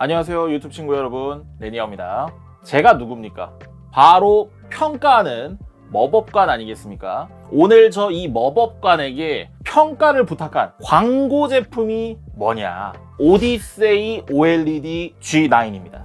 안녕하세요 유튜브 친구 여러분, 레니아입니다. 제가 누굽니까? 바로 평가하는 머법관 아니겠습니까? 오늘 저 이 머법관에게 평가를 부탁한 광고 제품이 뭐냐? 오디세이 OLED G9입니다.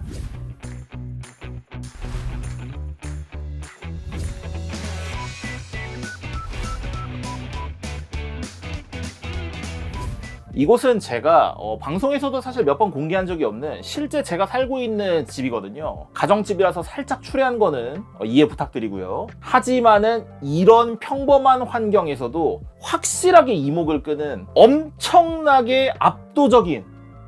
이곳은 제가 방송에서도 사실 몇 번 공개한 적이 없는 실제 제가 살고 있는 집이거든요. 가정집이라서 살짝 추레한 거는 이해 부탁드리고요. 하지만은 이런 평범한 환경에서도 확실하게 이목을 끄는 엄청나게 압도적인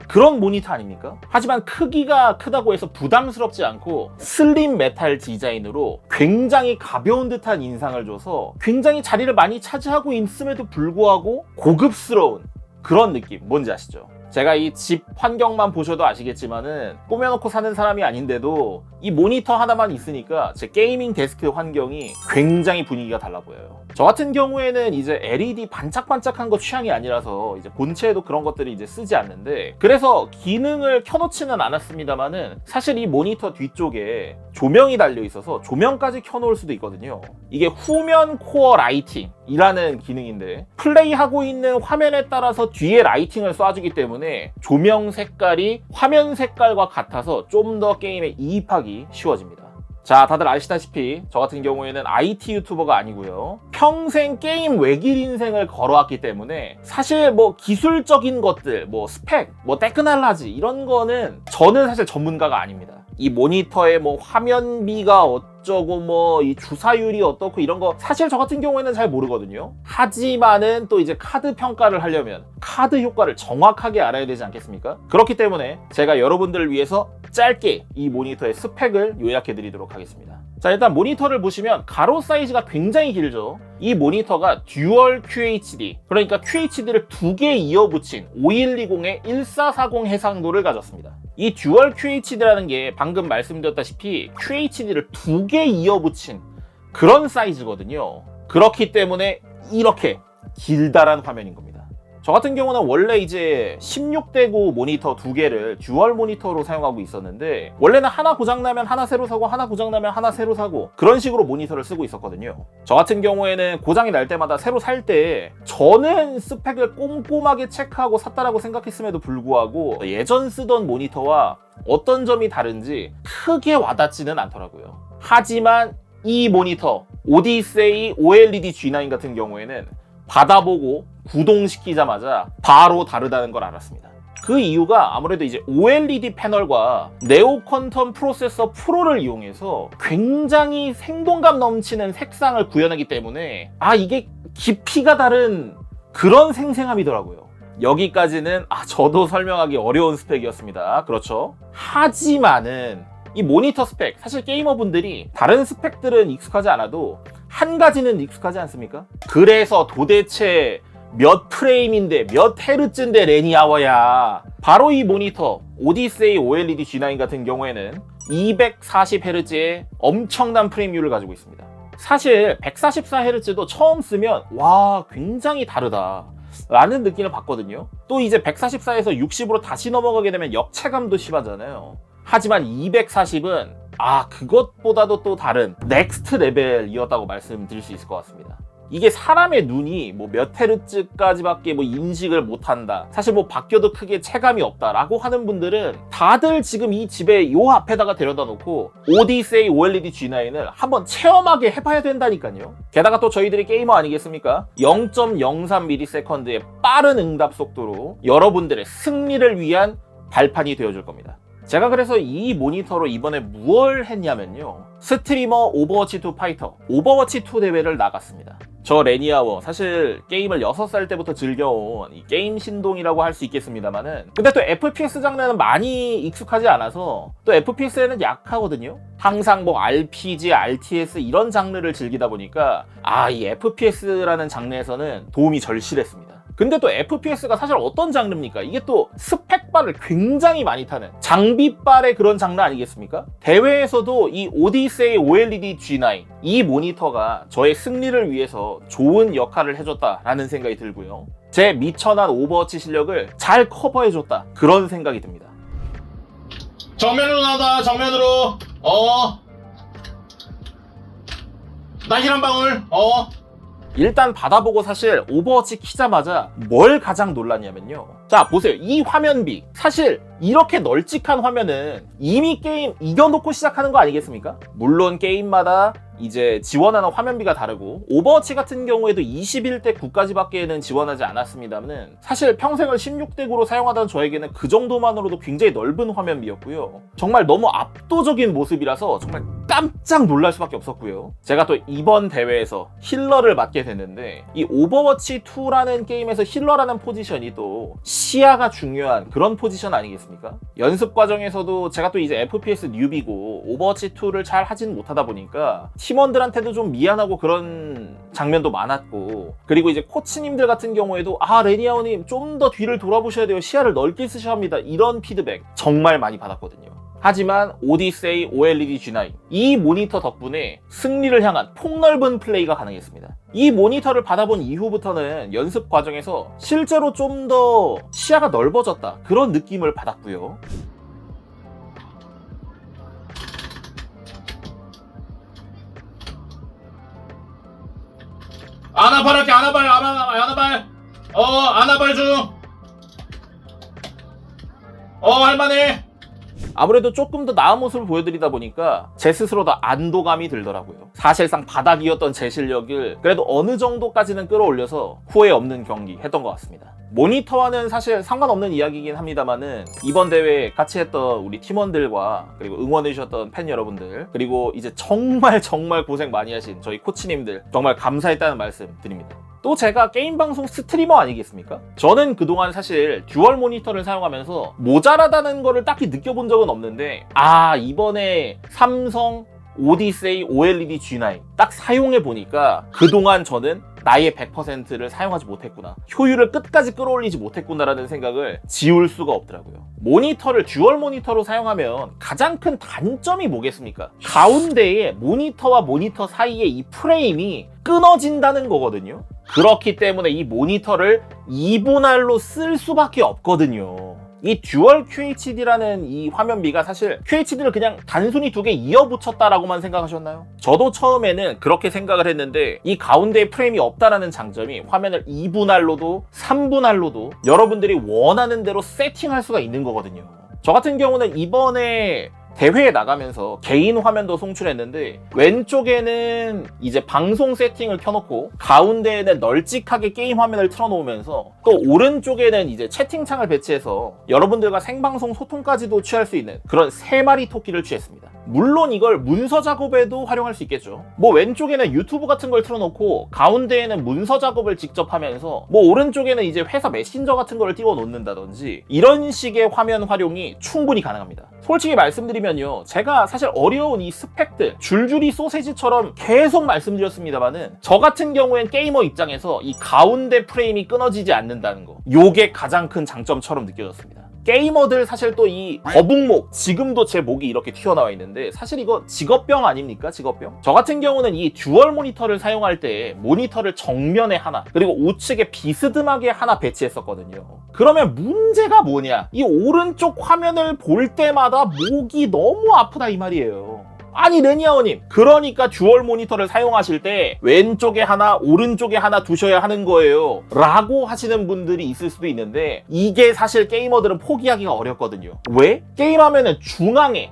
그런 모니터 아닙니까? 하지만 크기가 크다고 해서 부담스럽지 않고 슬림 메탈 디자인으로 굉장히 가벼운 듯한 인상을 줘서 굉장히 자리를 많이 차지하고 있음에도 불구하고 고급스러운 그런 느낌, 뭔지 아시죠? 제가 이 집 환경만 보셔도 아시겠지만은 꾸며놓고 사는 사람이 아닌데도 이 모니터 하나만 있으니까 제 게이밍 데스크 환경이 굉장히 분위기가 달라 보여요. 저 같은 경우에는 이제 LED 반짝반짝한 거 취향이 아니라서 이제 본체에도 그런 것들이 이제 쓰지 않는데, 그래서 기능을 켜놓지는 않았습니다만은 사실 이 모니터 뒤쪽에 조명이 달려 있어서 조명까지 켜놓을 수도 있거든요. 이게 후면 코어 라이팅이라는 기능인데, 플레이하고 있는 화면에 따라서 뒤에 라이팅을 쏴주기 때문에 조명 색깔이 화면 색깔과 같아서 좀 더 게임에 이입하기 쉬워집니다. 자, 다들 아시다시피 저 같은 경우에는 IT 유튜버가 아니고요. 평생 게임 외길 인생을 걸어왔기 때문에 사실 뭐 기술적인 것들, 뭐 스펙, 뭐 테크놀로지 이런 거는 저는 사실 전문가가 아닙니다. 이 모니터의 뭐 화면비가 어쩌고 뭐 이 주사율이 어떻고 이런 거 사실 저 같은 경우에는 잘 모르거든요. 하지만은 또 이제 카드 평가를 하려면 카드 효과를 정확하게 알아야 되지 않겠습니까? 그렇기 때문에 제가 여러분들을 위해서 짧게 이 모니터의 스펙을 요약해 드리도록 하겠습니다. 자, 일단 모니터를 보시면 가로 사이즈가 굉장히 길죠. 이 모니터가 듀얼 QHD, 그러니까 QHD를 두 개 이어붙인 5120의 1440 해상도를 가졌습니다. 이 듀얼 QHD라는 게 방금 말씀드렸다시피 QHD를 두 개 이어붙인 그런 사이즈거든요. 그렇기 때문에 이렇게 길다란 화면인 겁니다. 저 같은 경우는 원래 이제 16대9 모니터 두 개를 듀얼 모니터로 사용하고 있었는데, 원래는 하나 고장나면 하나 새로 사고 하나 고장나면 하나 새로 사고 그런 식으로 모니터를 쓰고 있었거든요. 저 같은 경우에는 고장이 날 때마다 새로 살 때 저는 스펙을 꼼꼼하게 체크하고 샀다라고 생각했음에도 불구하고 예전 쓰던 모니터와 어떤 점이 다른지 크게 와닿지는 않더라고요. 하지만 이 모니터 오디세이 OLED G9 같은 경우에는 받아보고 구동시키자마자 바로 다르다는 걸 알았습니다. 그 이유가 아무래도 이제 OLED 패널과 네오 퀀텀 프로세서 프로를 이용해서 굉장히 생동감 넘치는 색상을 구현하기 때문에 이게 깊이가 다른 그런 생생함이더라고요. 여기까지는 저도 설명하기 어려운 스펙이었습니다. 그렇죠? 하지만은 이 모니터 스펙, 사실 게이머분들이 다른 스펙들은 익숙하지 않아도 한 가지는 익숙하지 않습니까? 그래서 도대체 몇 프레임인데 몇 헤르츠인데 레니아워야, 바로 이 모니터 오디세이 OLED G9 같은 경우에는 240Hz의 엄청난 프레임률을 가지고 있습니다. 사실 144Hz도 처음 쓰면 와, 굉장히 다르다 라는 느낌을 받거든요. 또 이제 144에서 60으로 다시 넘어가게 되면 역체감도 심하잖아요. 하지만 240은 그것보다도 또 다른 넥스트 레벨이었다고 말씀드릴 수 있을 것 같습니다. 이게 사람의 눈이 뭐 몇 헤르츠까지밖에 뭐 인식을 못한다, 사실 뭐 바뀌어도 크게 체감이 없다라고 하는 분들은 다들 지금 이 집에 요 앞에다가 데려다 놓고 오디세이 OLED G9을 한번 체험하게 해봐야 된다니까요. 게다가 또 저희들이 게이머 아니겠습니까? 0.03ms의 빠른 응답 속도로 여러분들의 승리를 위한 발판이 되어줄 겁니다. 제가 그래서 이 모니터로 이번에 무얼 했냐면요, 스트리머 오버워치2 파이터 오버워치2 대회를 나갔습니다. 저 레니아워 사실 게임을 6살 때부터 즐겨온 이 게임 신동이라고 할 수 있겠습니다만은, 근데 또 FPS 장르는 많이 익숙하지 않아서 또 FPS에는 약하거든요. 항상 뭐 RPG, RTS 이런 장르를 즐기다 보니까 이 FPS라는 장르에서는 도움이 절실했습니다. 근데 또 FPS가 사실 어떤 장르입니까? 이게 또 스펙바를 굉장히 많이 타는 장비빨의 그런 장르 아니겠습니까? 대회에서도 이 오디세이 OLED G9 이 모니터가 저의 승리를 위해서 좋은 역할을 해줬다라는 생각이 들고요. 제 미천한 오버워치 실력을 잘 커버해줬다, 그런 생각이 듭니다. 정면으로 나온다. 정면으로. 나 힐 한 방울. 일단 받아보고 사실 오버워치 키자마자 뭘 가장 놀랐냐면요. 자, 보세요. 이 화면비. 사실 이렇게 널찍한 화면은 이미 게임 이겨놓고 시작하는 거 아니겠습니까? 물론 게임마다 이제 지원하는 화면비가 다르고 오버워치 같은 경우에도 21대 9까지밖에는 지원하지 않았습니다만 사실 평생을 16대 9로 사용하던 저에게는 그 정도만으로도 굉장히 넓은 화면비였고요. 정말 너무 압도적인 모습이라서 정말 깜짝 놀랄 수밖에 없었고요. 제가 또 이번 대회에서 힐러를 맡게 됐는데 이 오버워치 2라는 게임에서 힐러라는 포지션이 또 시야가 중요한 그런 포지션 아니겠습니까? 연습 과정에서도 제가 또 이제 FPS 뉴비고 오버워치 2를 잘 하진 못하다 보니까 팀원들한테도 좀 미안하고 그런 장면도 많았고, 그리고 이제 코치님들 같은 경우에도 레니아오님 좀 더 뒤를 돌아보셔야 돼요, 시야를 넓게 쓰셔야 합니다, 이런 피드백 정말 많이 받았거든요. 하지만 오디세이 OLED G9 이 모니터 덕분에 승리를 향한 폭넓은 플레이가 가능했습니다. 이 모니터를 받아본 이후부터는 연습 과정에서 실제로 좀 더 시야가 넓어졌다 그런 느낌을 받았고요. 아나발 할게. 아나발. 아나발 중. 할만해. 아무래도 조금 더 나은 모습을 보여드리다 보니까 제 스스로도 안도감이 들더라고요. 사실상 바닥이었던 제 실력을 그래도 어느 정도까지는 끌어올려서 후회 없는 경기 했던 것 같습니다. 모니터와는 사실 상관없는 이야기이긴 합니다만은 이번 대회 같이 했던 우리 팀원들과 그리고 응원해주셨던 팬 여러분들, 그리고 이제 정말 고생 많이 하신 저희 코치님들 정말 감사했다는 말씀 드립니다. 또 제가 게임 방송 스트리머 아니겠습니까? 저는 그동안 사실 듀얼 모니터를 사용하면서 모자라다는 거를 딱히 느껴본 적은 없는데 이번에 삼성 오디세이 OLED G9 딱 사용해 보니까 그동안 저는 나의 100%를 사용하지 못했구나, 효율을 끝까지 끌어올리지 못했구나라는 생각을 지울 수가 없더라고요. 모니터를 듀얼 모니터로 사용하면 가장 큰 단점이 뭐겠습니까? 가운데에 모니터와 모니터 사이에 이 프레임이 끊어진다는 거거든요. 그렇기 때문에 이 모니터를 2분할로 쓸 수밖에 없거든요. 이 듀얼 QHD라는 이 화면비가 사실 QHD를 그냥 단순히 두 개 이어 붙였다라고만 생각하셨나요? 저도 처음에는 그렇게 생각을 했는데 이 가운데에 프레임이 없다라는 장점이 화면을 2분할로도 3분할로도 여러분들이 원하는 대로 세팅할 수가 있는 거거든요. 저 같은 경우는 이번에 대회에 나가면서 개인 화면도 송출했는데 왼쪽에는 이제 방송 세팅을 켜놓고 가운데에는 널찍하게 게임 화면을 틀어놓으면서 또 오른쪽에는 이제 채팅창을 배치해서 여러분들과 생방송 소통까지도 취할 수 있는 그런 3마리 토끼를 취했습니다. 물론 이걸 문서 작업에도 활용할 수 있겠죠. 왼쪽에는 유튜브 같은 걸 틀어놓고 가운데에는 문서 작업을 직접 하면서 오른쪽에는 이제 회사 메신저 같은 걸 띄워 놓는다든지 이런 식의 화면 활용이 충분히 가능합니다. 솔직히 말씀드리면요, 제가 사실 어려운 이 스펙들 줄줄이 소세지처럼 계속 말씀드렸습니다만은 저 같은 경우엔 게이머 입장에서 이 가운데 프레임이 끊어지지 않는다는 거, 요게 가장 큰 장점처럼 느껴졌습니다. 게이머들 사실 또 이 거북목, 지금도 제 목이 이렇게 튀어나와 있는데 사실 이거 직업병 아닙니까? 직업병? 저 같은 경우는 이 듀얼 모니터를 사용할 때 모니터를 정면에 하나 그리고 우측에 비스듬하게 하나 배치했었거든요. 그러면 문제가 뭐냐? 이 오른쪽 화면을 볼 때마다 목이 너무 아프다 이 말이에요. 아니 레니아오님, 그러니까 듀얼 모니터를 사용하실 때 왼쪽에 하나 오른쪽에 하나 두셔야 하는 거예요 라고 하시는 분들이 있을 수도 있는데 이게 사실 게이머들은 포기하기가 어렵거든요. 왜? 게임하면은 중앙에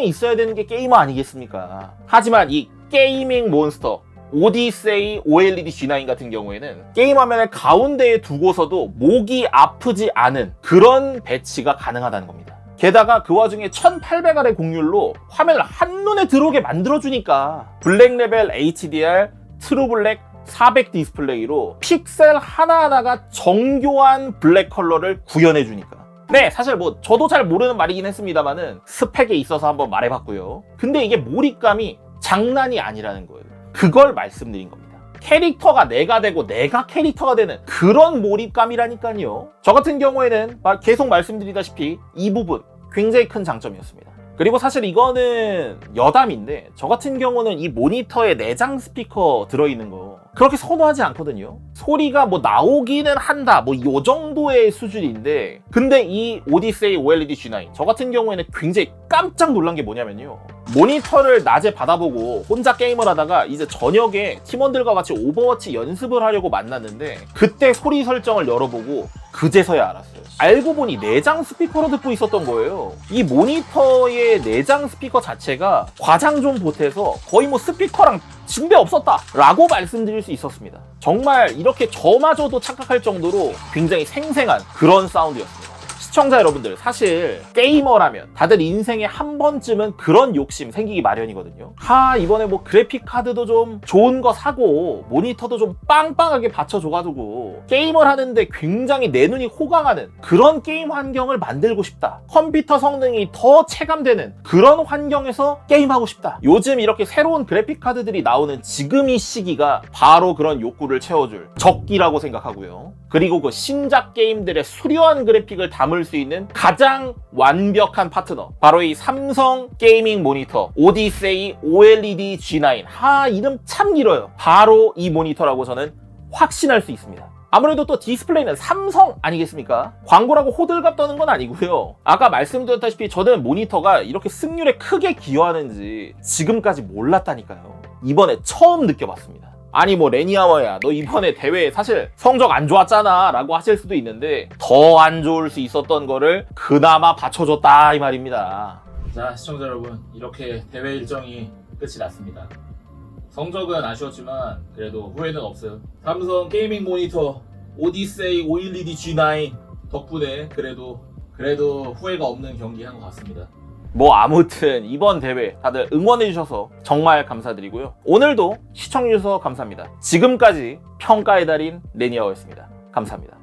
있어야 되는 게 게이머 아니겠습니까? 하지만 이 게이밍 몬스터 오디세이 OLED G9 같은 경우에는 게임 화면을 가운데에 두고서도 목이 아프지 않은 그런 배치가 가능하다는 겁니다. 게다가 그 와중에 1800R의 곡률로 화면을 한눈에 들어오게 만들어주니까 블랙 레벨 HDR 트루블랙 400 디스플레이로 픽셀 하나하나가 정교한 블랙 컬러를 구현해주니까. 네, 사실 저도 잘 모르는 말이긴 했습니다만은 스펙에 있어서 한번 말해봤고요. 근데 이게 몰입감이 장난이 아니라는 거예요. 그걸 말씀드린 겁니다. 캐릭터가 내가 되고 내가 캐릭터가 되는 그런 몰입감이라니까요. 저 같은 경우에는 계속 말씀드리다시피 이 부분 굉장히 큰 장점이었습니다. 그리고 사실 이거는 여담인데 저 같은 경우는 이 모니터에 내장 스피커 들어있는 거 그렇게 선호하지 않거든요. 소리가 뭐 나오기는 한다 뭐 요 정도의 수준인데, 근데 이 오디세이 OLED G9 저 같은 경우에는 굉장히 깜짝 놀란 게 뭐냐면요, 모니터를 낮에 받아보고 혼자 게임을 하다가 이제 저녁에 팀원들과 같이 오버워치 연습을 하려고 만났는데 그때 소리 설정을 열어보고 그제서야 알았어요. 알고 보니 내장 스피커로 듣고 있었던 거예요. 이 모니터의 내장 스피커 자체가 과장 좀 보태서 거의 뭐 스피커랑 진배 없었다 라고 말씀드릴 수 있었습니다. 정말 이렇게 저마저도 착각할 정도로 굉장히 생생한 그런 사운드였습니다. 시청자 여러분들, 사실 게이머라면 다들 인생에 한 번쯤은 그런 욕심 생기기 마련이거든요. 이번에 뭐 그래픽 카드도 좀 좋은 거 사고 모니터도 좀 빵빵하게 받쳐줘가지고 게임을 하는데 굉장히 내 눈이 호강하는 그런 게임 환경을 만들고 싶다. 컴퓨터 성능이 더 체감되는 그런 환경에서 게임하고 싶다. 요즘 이렇게 새로운 그래픽 카드들이 나오는 지금 이 시기가 바로 그런 욕구를 채워줄 적기라고 생각하고요. 그리고 그 신작 게임들의 수려한 그래픽을 담을 수 있는 가장 완벽한 파트너, 바로 이 삼성 게이밍 모니터 오디세이 OLED G9. 이름 참 길어요. 바로 이 모니터라고 저는 확신할 수 있습니다. 아무래도 또 디스플레이는 삼성 아니겠습니까? 광고라고 호들갑 떠는 건 아니고요. 아까 말씀드렸다시피 저는 모니터가 이렇게 승률에 크게 기여하는지 지금까지 몰랐다니까요. 이번에 처음 느껴봤습니다. 아니 뭐 레니아워야, 너 이번에 대회에 사실 성적 안 좋았잖아 라고 하실 수도 있는데 더 안 좋을 수 있었던 거를 그나마 받쳐줬다 이 말입니다. 자, 시청자 여러분, 이렇게 대회 일정이 끝이 났습니다. 성적은 아쉬웠지만 그래도 후회는 없어요. 삼성 게이밍 모니터 오디세이 OLED G9 덕분에 그래도 후회가 없는 경기 한 것 같습니다. 뭐 아무튼 이번 대회 다들 응원해주셔서 정말 감사드리고요. 오늘도 시청해주셔서 감사합니다. 지금까지 평가의 달인 레니아워였습니다. 감사합니다.